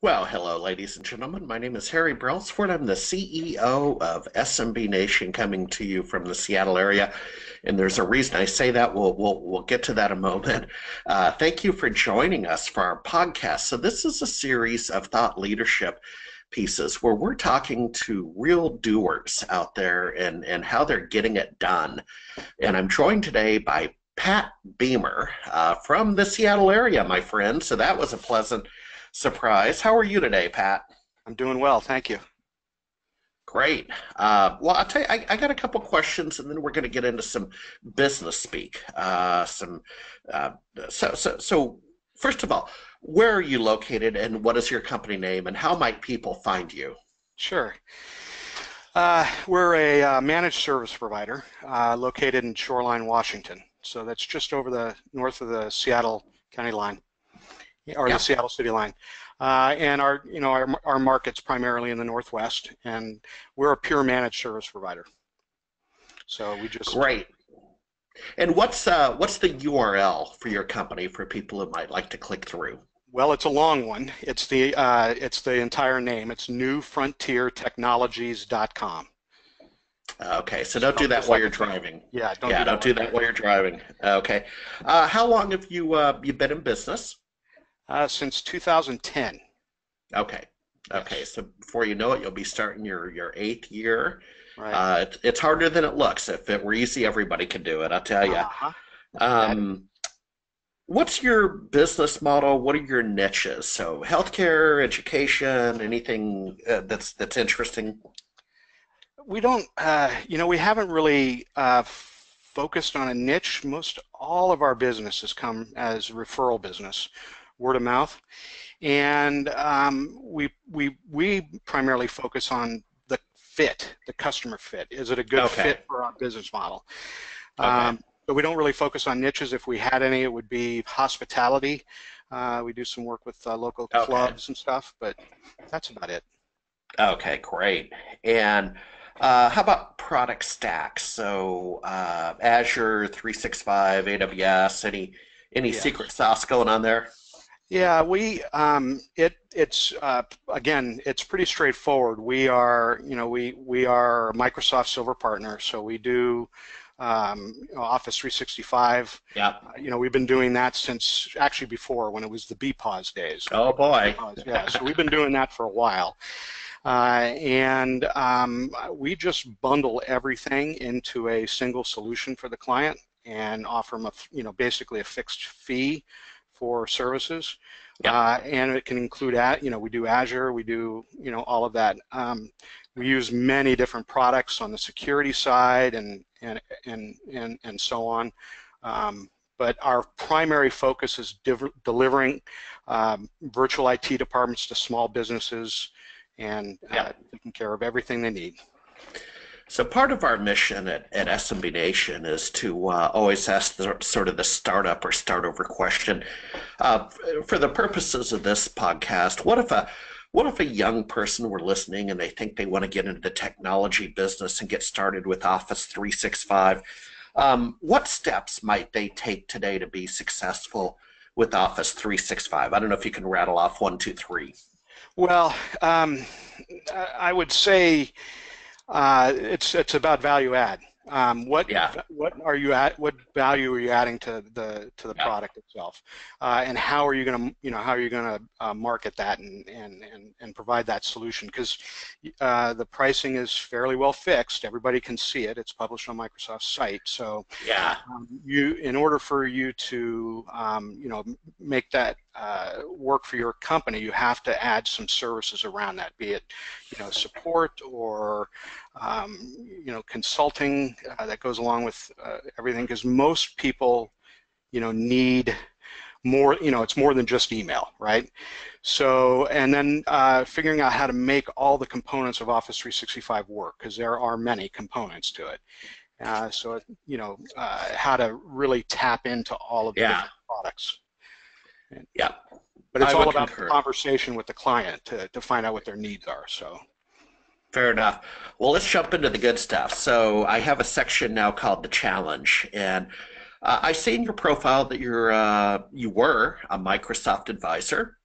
Well, hello, ladies and gentlemen. My name is Harry Brailsford. I'm the CEO of SMB Nation, coming to you from the Seattle area. And there's a reason I say that. We'll get to that in a moment. Thank you for joining us for our podcast. So this is a series of thought leadership pieces where we're talking to real doers out there and how they're getting it done. And I'm joined today by Pat Beemer from the Seattle area, my friend. So that was a pleasant surprise. How are you today, Pat? I'm doing well, thank you. Great. Well, I'll tell you, I got a couple questions, and then we're going to get into some business speak. Uh, so, first of all, where are you located, and what is your company name, and how might people find you? Sure. We're a managed service provider located in Shoreline, Washington. So that's just over the north of the Seattle County line, or the Yeah, Seattle city line. And our market's primarily in the Northwest, and we're a pure managed service provider. So we just, great. And what's the URL for your company for people who might like to click through? well, it's a long one. It's the entire name. It's newfrontiertechnologies.com. Okay, so don't do Spelled that just while like you're it sounds. driving. Yeah, don't Yeah, do that don't while do you're that while driving. you're driving. Okay. How long have you been in business? Since 2010. Okay. Okay. Yes. So before you know it, you'll be starting your eighth year. Right. It's harder than it looks. If it were easy, everybody could do it. I'll tell you. Uh-huh. That Um, what's your business model? What are your niches? So healthcare, education, anything that's interesting. we don't, we haven't really focused on a niche. Most all of our business has come as referral business, word of mouth, and we primarily focus on the fit, the customer fit. Is it a good Okay. fit for our business model? Okay. Um, but we don't really focus on niches. If we had any, it would be hospitality. We do some work with local Okay. clubs and stuff, but that's about it. Okay. Great. And how about product stacks? So Azure 365, AWS, any Yes. secret sauce going on there? Yeah, it's again, it's pretty straightforward. We are a Microsoft Silver partner, so we do Office 365. Yeah. We've been doing that since actually before when it was the BPOS days. Oh boy. BPOS, yeah. So we've been doing that for a while, and we just bundle everything into a single solution for the client and offer them basically a fixed fee for services, Yeah. and it can include we do Azure, we do all of that. We use many different products on the security side and so on. But our primary focus is delivering virtual IT departments to small businesses and Yeah. taking care of everything they need. So part of our mission at SMB Nation is to always ask sort of the startup or start over question. Uh, for the purposes of this podcast, what if a young person were listening and they think they want to get into the technology business and get started with Office 365? What steps might they take today to be successful with Office 365? I don't know if you can rattle off one, two, three. Well, I would say it's about value add. Yeah. What are you at? What value are you adding to the Yeah. product itself? And how are you going to market that and provide that solution? Because the pricing is fairly well fixed. Everybody can see it. It's published on Microsoft's site. So Yeah. in order for you to make that work for your company, you have to add some services around that, be it support or consulting that goes along with everything, because most people need more, it's more than just email, right? So, and then figuring out how to make all the components of Office 365 work, because there are many components to it. How to really tap into all of the Yeah. different products. And- Yeah. But it's I all would about the concur. conversation with the client to find out what their needs are. So, Fair enough. Well, let's jump into the good stuff. So I have a section now called the challenge, and I see in your profile that you were a Microsoft advisor.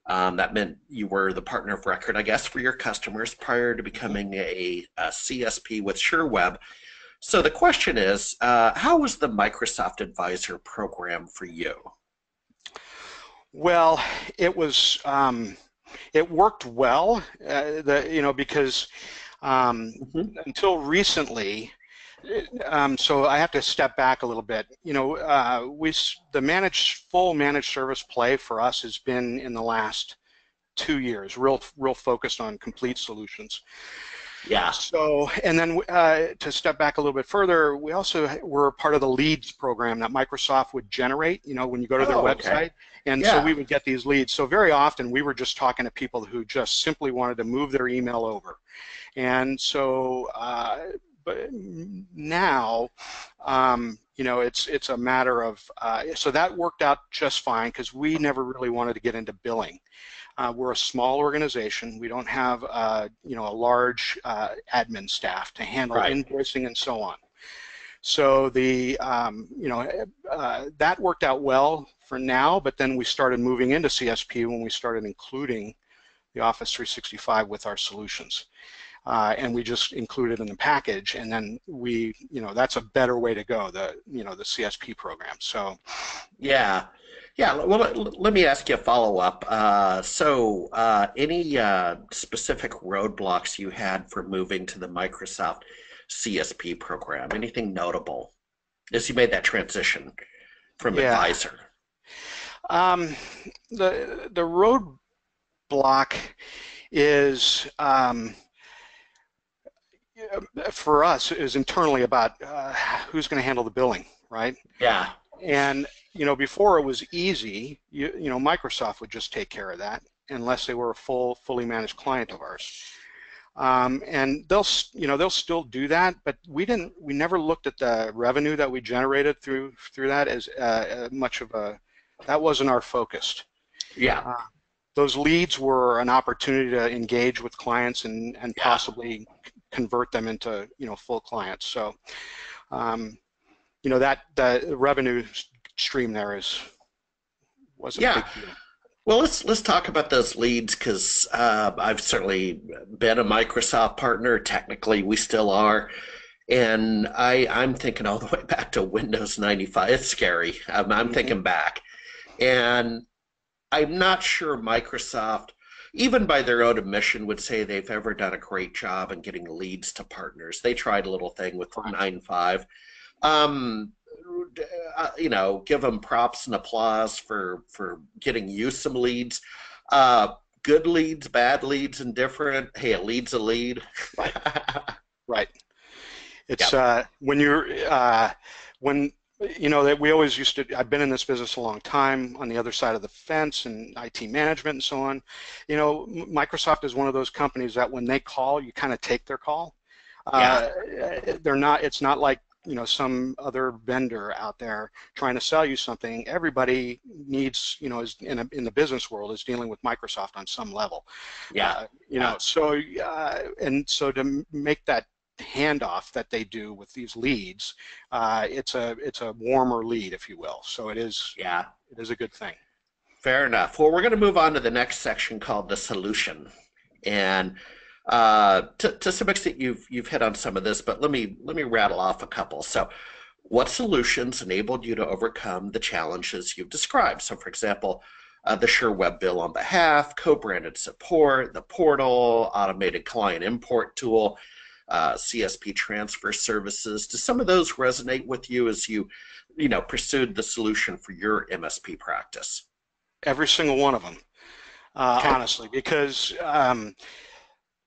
That meant you were the partner of record, I guess, for your customers prior to becoming a CSP with Sherweb. So the question is, how was the Microsoft Advisor program for you? Well, it was it worked well, because Mhm. until recently. So I have to step back a little bit. The full managed service play for us has been in the last 2 years, real focused on complete solutions. Yeah. So, and then to step back a little bit further, we also were part of the leads program that Microsoft would generate, when you go to their Oh, okay. website. And so Yeah. we would get these leads. So very often we were just talking to people who just simply wanted to move their email over. And so, but now, it's a matter of, so that worked out just fine because we never really wanted to get into billing. We're a small organization. We don't have, a large admin staff to handle Right. invoicing and so on. So that worked out well for now, but then we started moving into CSP when we started including the Office 365 with our solutions. And we just include it in the package, and then that's a better way to go, the CSP program. So Yeah. Yeah. Well, let me ask you a follow-up. Any specific roadblocks you had for moving to the Microsoft CSP program? Anything notable as you made that transition from yeah, advisor? um, the roadblock is for us is internally about who's going to handle the billing, right? Yeah. And before it was easy. Microsoft would just take care of that unless they were a fully managed client of ours. And they'll still do that, but we never looked at the revenue that we generated through that as much of that wasn't our focus. Yeah. Uh, those leads were an opportunity to engage with clients and Yeah. possibly convert them into full clients. So that the revenue stream there wasn't a Yeah. big deal. Well, let's talk about those leads because I've certainly been a Microsoft partner. Technically, we still are, and I'm thinking all the way back to Windows 95. It's scary. I'm Hmm. thinking back, and I'm not sure Microsoft, even by their own admission, would say they've ever done a great job in getting leads to partners. They tried a little thing with Correct. 9.5. Um, give them props and applause for getting you some leads. Uh, Good leads, bad leads, indifferent. Hey, a lead's a lead. Right. Right. It's Yep. when that we always used to. I've been in this business a long time on the other side of the fence and IT management and so on. Microsoft is one of those companies that when they call, you kind of take their call. Yeah. Uh, they're not. It's not like some other vendor out there trying to sell you something. Everybody needs, is in the business world is dealing with Microsoft on some level. Yeah. Yeah. And so to make that handoff that they do with these leads, it's a warmer lead, if you will. So Yeah. it is a good thing. Fair enough. Well, we're going to move on to the next section called the solution. And to some extent, you've hit on some of this, but let me rattle off a couple. So, what solutions enabled you to overcome the challenges you've described? So, for example, the Sherweb bill on behalf, co-branded support, the portal, automated client import tool, CSP transfer services. Do some of those resonate with you as you pursued the solution for your MSP practice? Every single one of them, Okay. honestly, because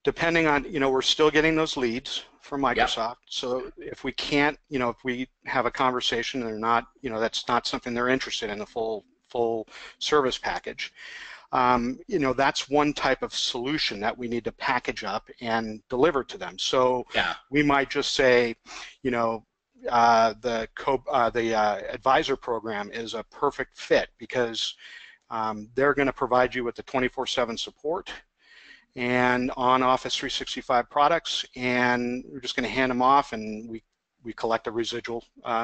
depending on, we're still getting those leads from Yep. Microsoft. So if we can't, if we have a conversation and they're not, that's not something they're interested in, the full service package. That's one type of solution that we need to package up and deliver to them. So Yeah. we might just say, the advisor program is a perfect fit because they're going to provide you with the 24/7 support and on Office 365 products, and we're just going to hand them off, and we collect a residual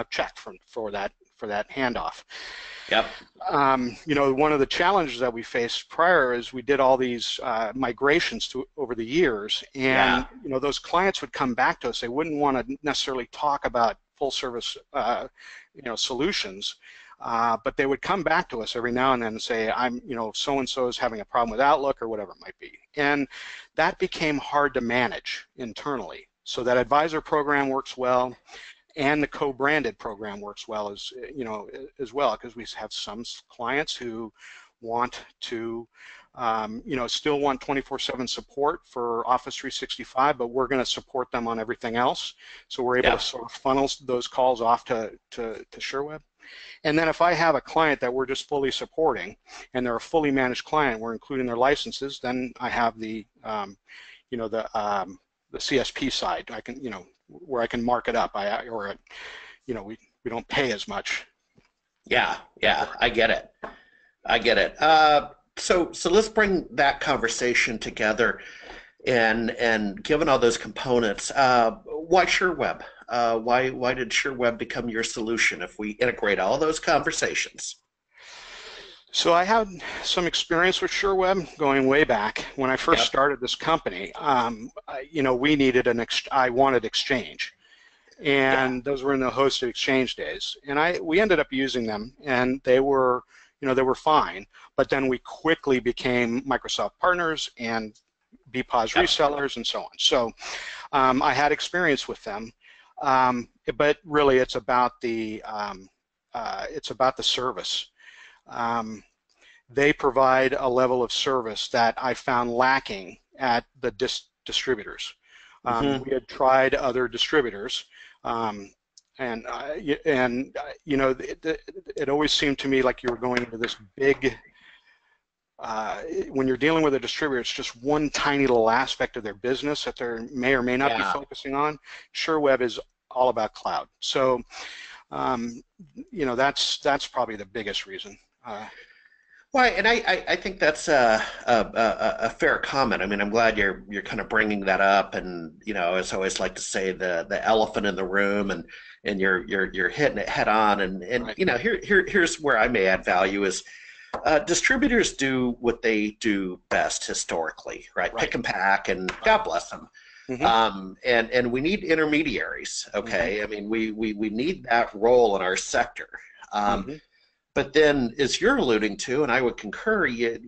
check for for that handoff. Yep. You know, one of the challenges that we faced prior is we did all these migrations over the years, and you know, those clients would come back to us. They wouldn't want to necessarily talk about full service, you know, solutions, but they would come back to us every now and then and say, you know, so and so is having a problem with Outlook or whatever it might be, and that became hard to manage internally. So that advisor program works well, and the co-branded program works well as well, because we have some clients who want to you know, still want 24/7 support for Office 365, but we're going to support them on everything else. So we're able to sort of funnel those calls off to Sherweb. And then if I have a client that we're just fully supporting and they're a fully managed client, we're including their licenses, then I have the you know, the CSP side. I can, you know, where I can mark it up, or you know, we don't pay as much. Yeah, I get it. So let's bring that conversation together, and given all those components, why Sherweb? Why did Sherweb become your solution if we integrate all those conversations? So I had some experience with Sherweb going way back when I first started this company. You know, we needed I wanted Exchange, and those were in the hosted Exchange days. And we ended up using them, and they were, you know, they were fine. But then we quickly became Microsoft partners and BPOS resellers and so on. So I had experience with them, but really it's about the service. They provide a level of service that I found lacking at the distributors. We had tried other distributors, and you know, it always seemed to me like you were going into this big. When you're dealing with a distributor, it's just one tiny little aspect of their business that they may or may not be focusing on. Sherweb is all about cloud. So, you know, that's probably the biggest reason. Well, and I think that's a fair comment. I mean, I'm glad you're kind of bringing that up, and you know, as I always like to say, the elephant in the room, and you're hitting it head on, and you know, here's where I may add value is distributors do what they do best historically, right? Pick and pack, and God bless them. And we need intermediaries. Okay, I mean, we need that role in our sector. But then, as you're alluding to, and I would concur, you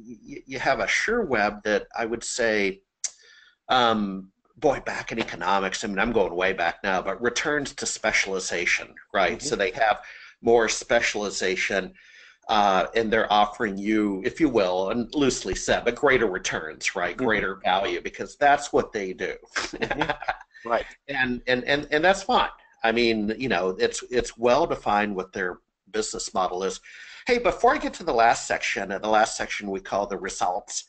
have a Sherweb that I would say, boy, back in economics, I mean, I'm going way back now, but returns to specialization, right? So they have more specialization, and they're offering you, if you will, and loosely said, but greater returns, right? Greater value, because that's what they do. Right. And that's fine. I mean, you know, it's well defined what their business model is. Hey, before I get to the last section, and the last section we call the results,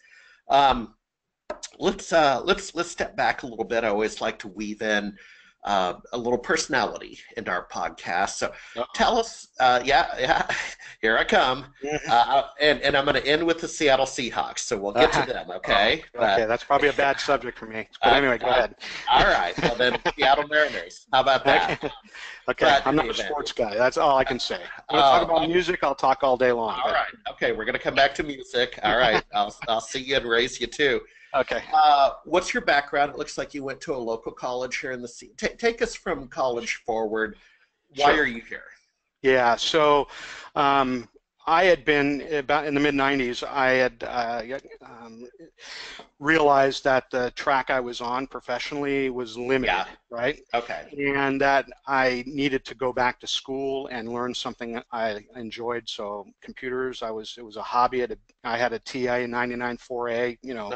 let's step back a little bit. I always like to weave in a little personality into our podcast. So tell us, here I come, and I'm going to end with the Seattle Seahawks. So we'll get to them, okay? Okay, that's probably a bad subject for me. But anyway, go ahead. All right. Well, then Seattle Mariners. How about that? Okay, I'm not a sports guy. That's all I can say. When I talk about music, I'll talk all day long. All right. Okay, we're going to come back to music. All right. I'll see you and raise you too. Okay. What's your background? It looks like you went to a local college here in the city. Take us from college forward. Why are you here? Yeah, so I had been, about in the mid-90s, I had realized that the track I was on professionally was limited, right? Okay. And that I needed to go back to school and learn something I enjoyed. So computers, it was a hobby. I had a TI 99.4A, you know,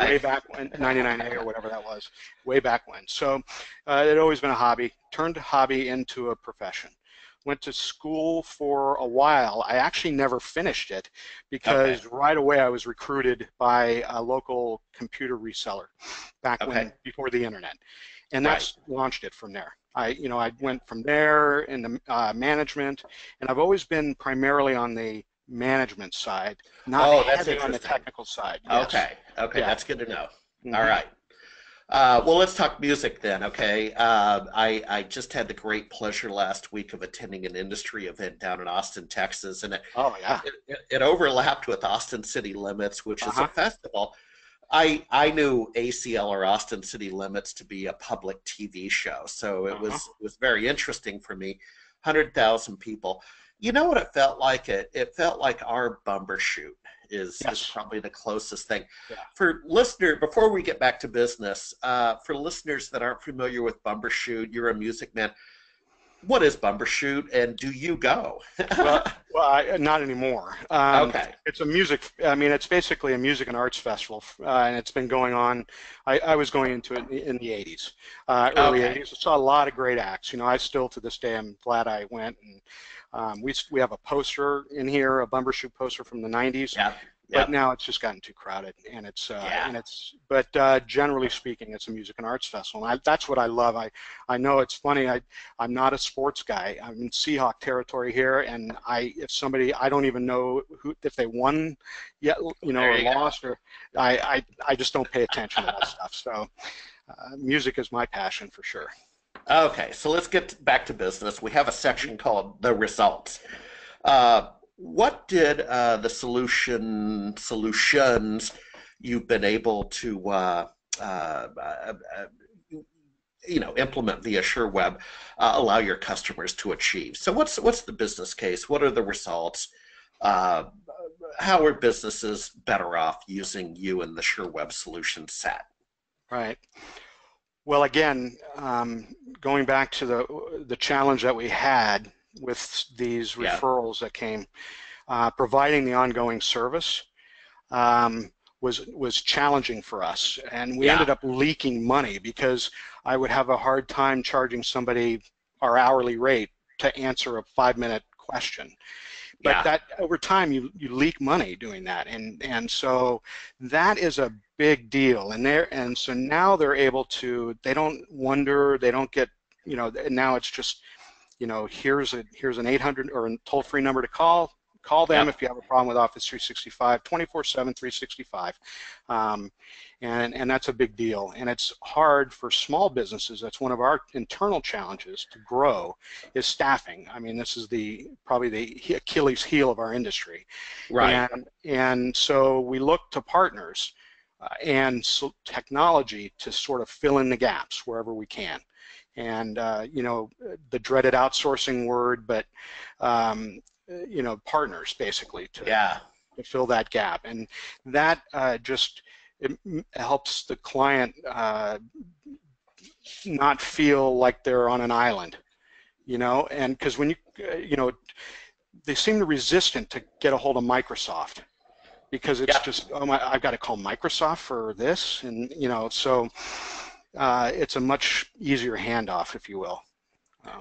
way back when, 99A or whatever that was, way back when. So it had always been a hobby, turned a hobby into a profession. Went to school for a while. I actually never finished it because right away I was recruited by a local computer reseller back when, before the internet, and that's launched it from there. I went from there into management, and I've always been primarily on the management side, not heavy on the technical side. Yes. Okay, that's good to know. All right. Well, let's talk music then, okay? I just had the great pleasure last week of attending an industry event down in Austin, Texas, and Oh yeah. it overlapped with Austin City Limits, which is a Uh-huh. festival. I knew ACL or Austin City Limits to be a public TV show, so Uh-huh. it was very interesting for me. 100,000 people. You know what it felt like? It felt like our Bumbershoot is Yes. probably the closest thing. Yeah. For listener, before we get back to business, for listeners that aren't familiar with Bumbershoot, you're a music man. What is Bumbershoot, and do you go? Not anymore. Okay. It's a music. I mean, it's basically a music and arts festival, and it's been going on. I was going into it in the '80s, early Okay. '80s. I saw a lot of great acts. You know, I still to this day am glad I went. And we have a poster in here, a Bumbershoot poster from the '90s. Yep. But Yep. now it's just gotten too crowded, Yeah. but generally speaking, it's a music and arts festival, and that's what I love. I know it's funny. I'm not a sports guy. I'm in Seahawk territory here, and if somebody, I don't even know if they won yet, you know, There or you go. lost, or I just don't pay attention to that stuff. So music is my passion for sure. Okay, so let's get back to business. We have a section called the results. Uh, what did the solutions you've been able to uh, uh, uh, implement via Sherweb allow your customers to achieve? So what's the business case? What are the results? Uh, how are businesses better off using you and the Sherweb solution set? Right. Well, again, going back to the challenge that we had with these Yeah, referrals that came, providing the ongoing service um, was challenging for us, and we yeah, ended up leaking money because I would have a hard time charging somebody our hourly rate to answer a 5-minute question. But yeah, that over time you leak money doing that, and so that is a big deal. And so now they're able to, they don't wonder, they don't get, you know, now it's just, you know, here's an 800 or a toll-free number to call them yep, if you have a problem with Office 365, 24/7, 365. Um, and that's a big deal. And it's hard for small businesses. That's one of our internal challenges to grow is staffing. I mean, this is probably the Achilles heel of our industry. right. And so we look to partners and technology to sort of fill in the gaps wherever we can. And you know, the dreaded outsourcing word, but you know, partners basically Yeah, to fill that gap, and that just it helps the client not feel like they're on an island, you know, and because when you know, they seem resistant to get a hold of Microsoft because it's yeah, just, oh my, I've got to call Microsoft for this, and you know, so it's a much easier handoff, if you will.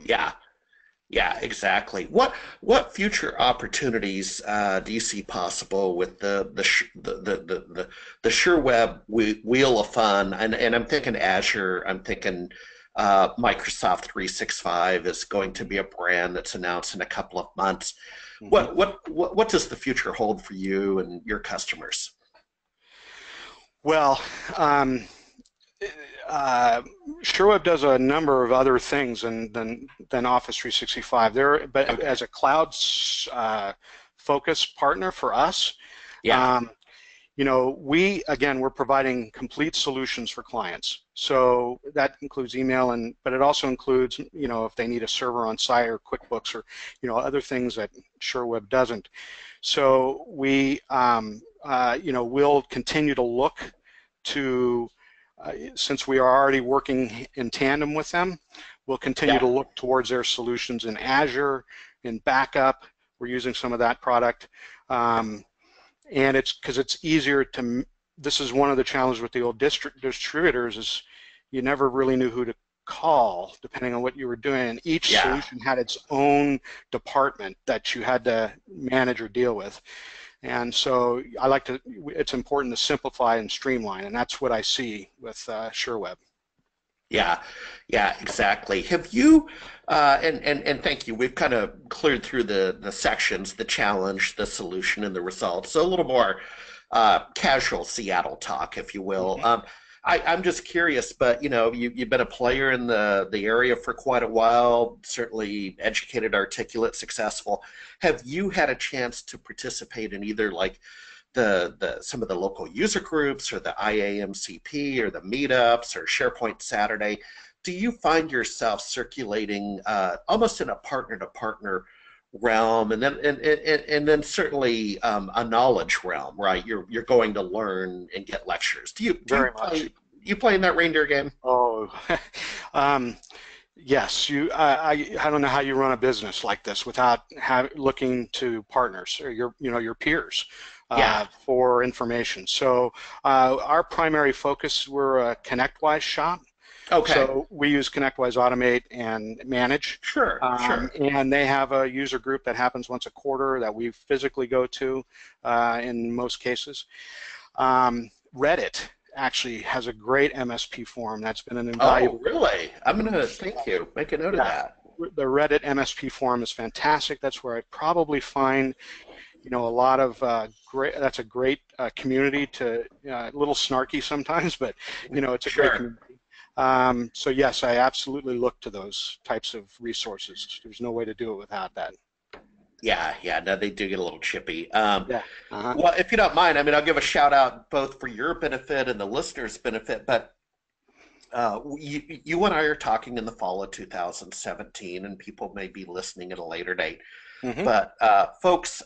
yeah. Yeah, exactly. What future opportunities do you see possible with the SureWeb Wheel of Fun? And I'm thinking Azure. I'm thinking Microsoft 365 is going to be a brand that's announced in a couple of months. Mhm. What does the future hold for you and your customers? Well, um, uh, Sherweb does a number of other things than Office 365. But Okay. as a cloud focused partner for us, Yeah. um, you know, we're providing complete solutions for clients. So that includes email, but it also includes, you know, if they need a server on site or QuickBooks or, you know, other things that Sherweb doesn't. So you know, we'll continue to look to, since we are already working in tandem with them, we'll continue to Yeah. look towards their solutions in Azure, in backup. We're using some of that product. And it's because it's easier to, this is one of the challenges with the old distributors is you never really knew who to call depending on what you were doing, and each Yeah. solution had its own department that you had to manage or deal with. And so it's important to simplify and streamline, and that's what I see with Sherweb. Yeah, yeah, exactly. Have you, and thank you, we've kind of cleared through the sections, the challenge, the solution, and the results. So a little more casual Seattle talk, if you will. Mhm. I'm just curious, but you've been a player in the area for quite a while, certainly educated, articulate, successful. Have you had a chance to participate in either like the some of the local user groups or the IAMCP or the meetups or SharePoint Saturday? Do you find yourself circulating almost in a partner to partner realm, and then certainly a knowledge realm, right? You're going to learn and get lectures. Do you Very play much. you play in that reindeer game? Oh, um, yes. I don't know how you run a business like this without looking to partners or your peers Yeah. for information. So our primary focus, we're a ConnectWise shop. Okay. So we use ConnectWise Automate and Manage, Sure. Sure. and they have a user group that happens once a quarter that we physically go to in most cases. Reddit actually has a great MSP forum that's been an Oh, invaluable. really? I'm gonna thank you. Make a note of Yeah, that. the Reddit MSP forum is fantastic. That's where I probably find a lot of great. That's a great community to a little snarky sometimes, but it's a great Sure. community. So yes, I absolutely look to those types of resources. There's no way to do it without that. Yeah. Yeah. No, they do get a little chippy. Yeah. Uh-huh. Well, if you don't mind, I mean, I'll give a shout out both for your benefit and the listeners' benefit, but you and I are talking in the fall of 2017, and people may be listening at a later date. Hmm. But folks,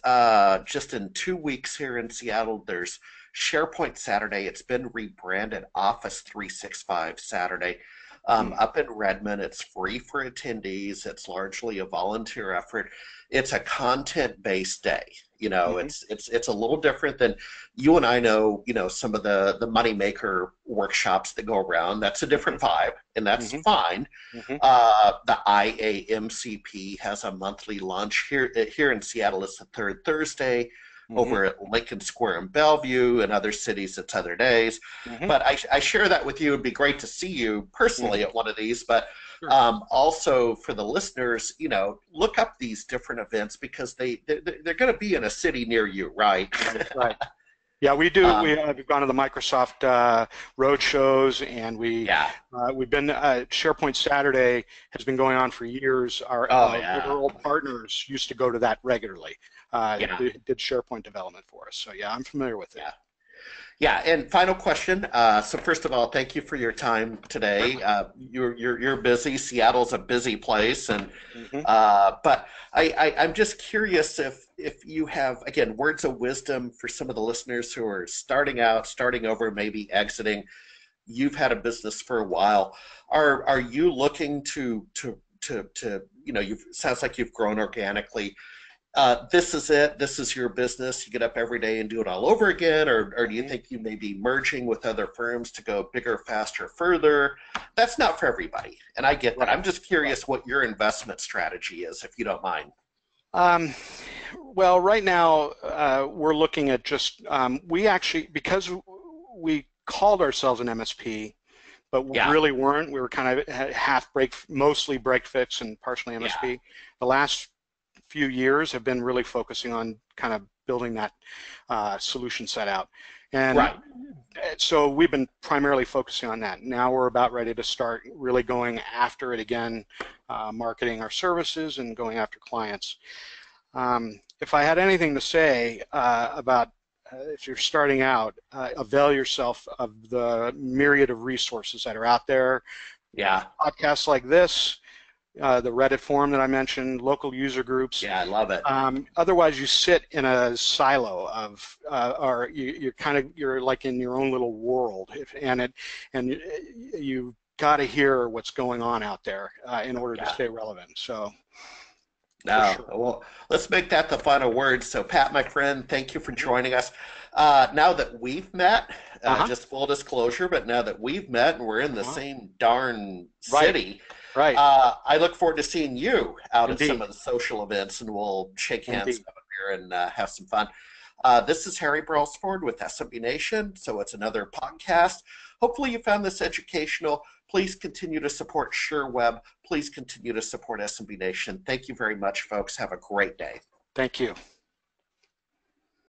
just in 2 weeks here in Seattle, there's SharePoint Saturday. It's been rebranded Office 365 Saturday. Up in Redmond, it's free for attendees. It's largely a volunteer effort. It's a content-based day. Hmm. It's a little different than you and I know. Some of the moneymaker workshops that go around. That's a different vibe, and that's Hmm. fine. Hmm. The IAMCP has a monthly lunch here in Seattle. It's the third Thursday. Hmm. Over at Lincoln Square in Bellevue, and other cities, it's other days. Hmm. But I share that with you. It'd be great to see you personally Hmm. at one of these. But Sure. also for the listeners, look up these different events because they're going to be in a city near you, right? Right. Right. Yeah, we do. um, We've gone to the Microsoft road shows, and yeah. we've been. SharePoint Saturday has been going on for years. Our Oh yeah. literal partners used to go to that regularly. Yeah. They did SharePoint development for us. So yeah, I'm familiar with it. Yeah. Yeah, and final question. So first of all, thank you for your time today. Certainly. You're busy. Seattle's a busy place, and Hmm. but I'm just curious if you have again words of wisdom for some of the listeners who are starting out, starting over, maybe exiting. You've had a business for a while. Are you looking to you've sounds like you've grown organically. This is it. This is your business. You get up every day and do it all over again, or do you Hmm. think you may be merging with other firms to go bigger, faster, further? That's not for everybody, and I get that. Right. I'm just Right. curious what your investment strategy is, if you don't mind. Um, well, right now we're looking at just we actually because we called ourselves an MSP, but we Yeah, really weren't. We were kind of half break, mostly break fix and partially yeah, MSP. The last few years have been really focusing on kind of building that solution set out. And right. so we've been primarily focusing on that. Now we're about ready to start really going after it again, marketing our services and going after clients. If I had anything to say about if you're starting out, avail yourself of the myriad of resources that are out there. Yeah, Podcasts like this, the Reddit forum that I mentioned, local user groups. yeah, I love it. Otherwise, you sit in a silo of, or you're like in your own little world, and you've got to hear what's going on out there in order to Yeah. stay relevant. So for No, sure. well, let's make that the final word. So, Pat, my friend, thank you for Mhm. joining us. Now that we've met, Uh-huh. just full disclosure, but now that we've met and we're in the Uh-huh. same darn Right. city, Right. I look forward to seeing you out at some Indeed. of the social events, and we'll shake hands, Indeed. have a beer, and have some fun. This is Harry Brailsford with SMB Nation, so it's another podcast. Hopefully, you found this educational. Please continue to support Sherweb. Please continue to support SMB Nation. Thank you very much, folks. Have a great day. Thank you.